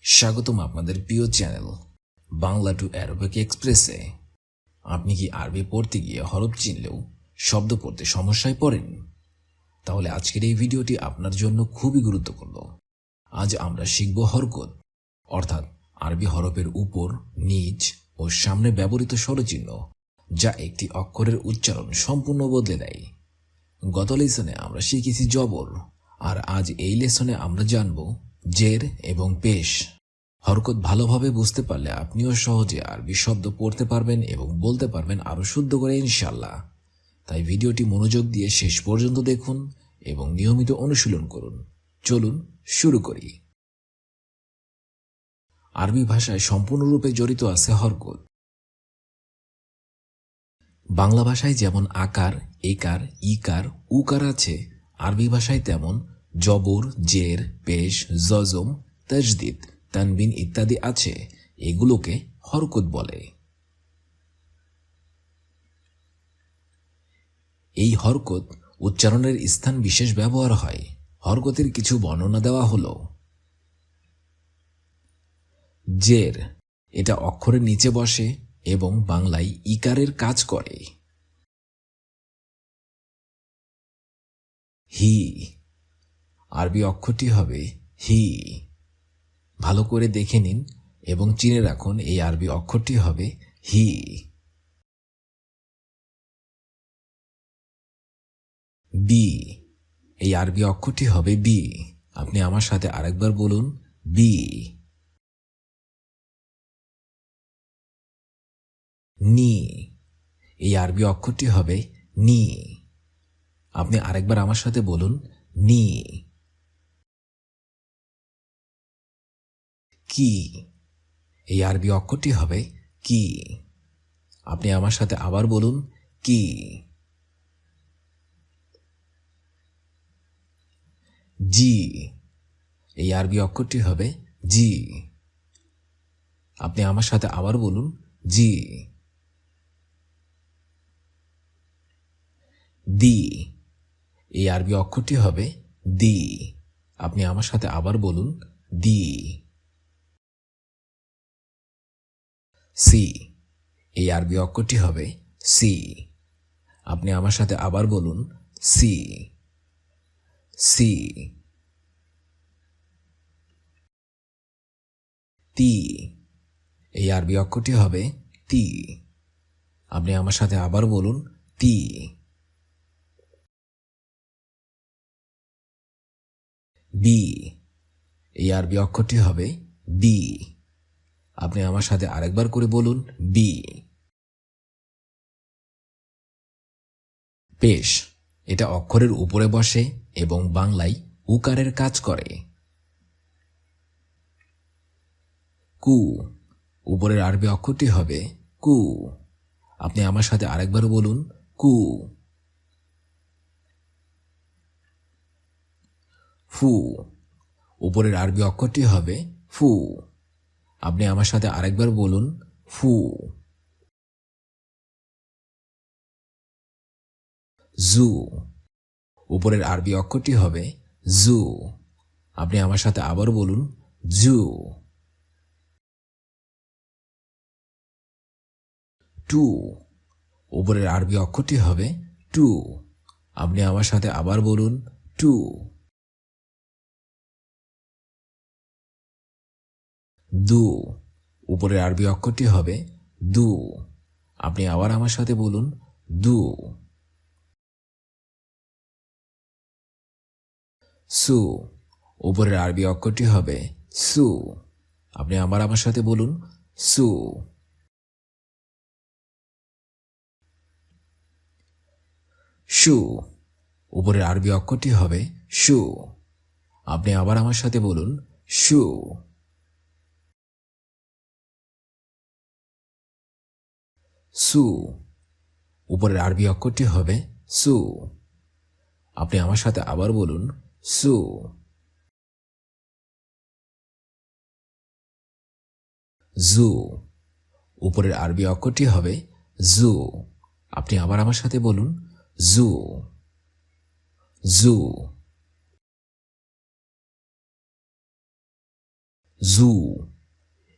স্বাগতম আপনাদের প্রিয় চ্যানেল বাংলা টু অ্যারবিক এক্সপ্রেসে। আপনি কি আরবি পড়তে গিয়ে হরফ চিনলেও শব্দ পড়তে সমস্যায় পড়েন? তাহলে আজকের এই ভিডিওটি আপনার জন্য খুবই গুরুত্বপূর্ণ। আজ আমরা শিখব হরকত, অর্থাৎ আরবি হরফের উপর, নিচ ও সামনে ব্যবহৃত স্বরচিহ্ন, যা একটি অক্ষরের উচ্চারণ সম্পূর্ণ বদলে দেয়। গত লেসনে আমরা শিখেছি জবর, আর আজ এই লেসনে আমরা জানব জের এবং পেশ। হরকত ভালোভাবে বুঝতে পারলে আপনিও সহজে আরবি শব্দ পড়তে পারবেন এবং বলতে পারবেন আরো শুদ্ধ করে ইনশাল্লাহ। তাই ভিডিওটি মনোযোগ দিয়ে শেষ পর্যন্ত দেখুন এবং নিয়মিত অনুশীলন করুন। চলুন শুরু করি। আরবি ভাষায় সম্পূর্ণরূপে জড়িত আছে হরকত। বাংলা ভাষায় যেমন আকার, একার, ইকার, উকার আছে, আরবি ভাষায় তেমন জবর, জের, পেশ, জজম, তাজদিদ, তানবিন ইত্যাদি আছে। এগুলোকে হরকত বলে। এই হরকত উচ্চারণের স্থান বিশেষ ব্যবহার হয়। হরকতের কিছু বর্ণনা দেওয়া হল। জের, এটা অক্ষরের নিচে বসে এবং বাংলায় ইকারের কাজ করে। হি, আরবি অক্ষরটি হবে হি। ভালো করে দেখে নিন এবং চিনে রাখুন, এই আরবি অক্ষরটি হবে হি। বি, এই আরবি অক্ষরটি হবে বি। আপনি আমার সাথে আরেকবার বলুন, বি। নি, এই আরবি অক্ষরটি হবে নি। আপনি আরেকবার আমার সাথে বলুন, নি। কি, এই আরবি অক্ষরটি হবে কি। আপনি আমার সাথে আবার বলুন, কি। জি, এই আরবি অক্ষরটি হবে জি। আপনি আমার সাথে আবার বলুন, জি। দি, এই আরবি অক্ষরটি হবে দি। আপনি আমার সাথে আবার বলুন, দি। সি, এই আরবি অক্ষরটি হবে সি। আপনি আমার সাথে আবার বলুন, সি। সি। তি, এই আরবি অক্ষরটি হবে তি। আপনি আমার সাথে আবার বলুন, তি। বি, এই আরবি অক্ষরটি হবে বি। আপনি আমার সাথে আরেকবার করে বলুন, বি। পেশ, এটা অক্ষরের উপরে বসে এবং বাংলায় উকারের কাজ করে। কু, উপরের আরবি অক্ষরটি হবে কু। আপনি আমার সাথে আরেকবার বলুন, কু। ফু, উপরের আরবি অক্ষরটি হবে ফু। আপনি আমার সাথে আরেকবার বলুন, ফু। জু, উপরের আরবি অক্ষরটি হবে জু। আপনি আমার সাথে আবার বলুন, জু। টু, উপরের আরবি অক্ষরটি হবে টু। আপনি আমার সাথে আবার বলুন, টু। দু, উপরের আরবি অক্ষরটি হবে দু। আপনি আবার আমার সাথে বলুন, দু। সু, উপরের আরবি অক্ষরটি হবে সু। আপনি আবার আমার সাথে বলুন, সু। শু, উপরের আরবি অক্ষরটি হবে শু। আপনি আবার আমার সাথে বলুন, শু। সু, উপরের আরবি অক্ষরটি হবে সু। আপনি আমার সাথে আবার বলুন, সু। জু, উপরের আরবি অক্ষরটি হবে জু। আপনি আবার আমার সাথে বলুন, জু। জু। জু,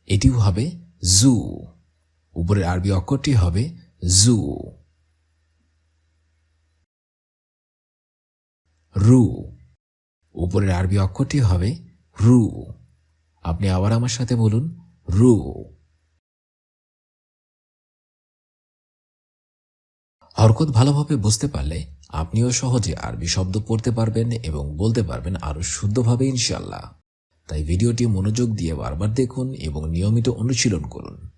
এটিও হবে জু। উপরের আরবি অক্ষরটি হবে জু। রু, উপরের আরবি অক্ষরটি হবে রু। আপনি আবার আমার সাথে বলুন, রু। হরকত ভালোভাবে বুঝতে পারলে আপনিও সহজে আরবি শব্দ পড়তে পারবেন এবং বলতে পারবেন আরো শুদ্ধভাবে ইনশাআল্লাহ। তাই ভিডিওটি মনোযোগ দিয়ে বারবার দেখুন এবং নিয়মিত অনুশীলন করুন।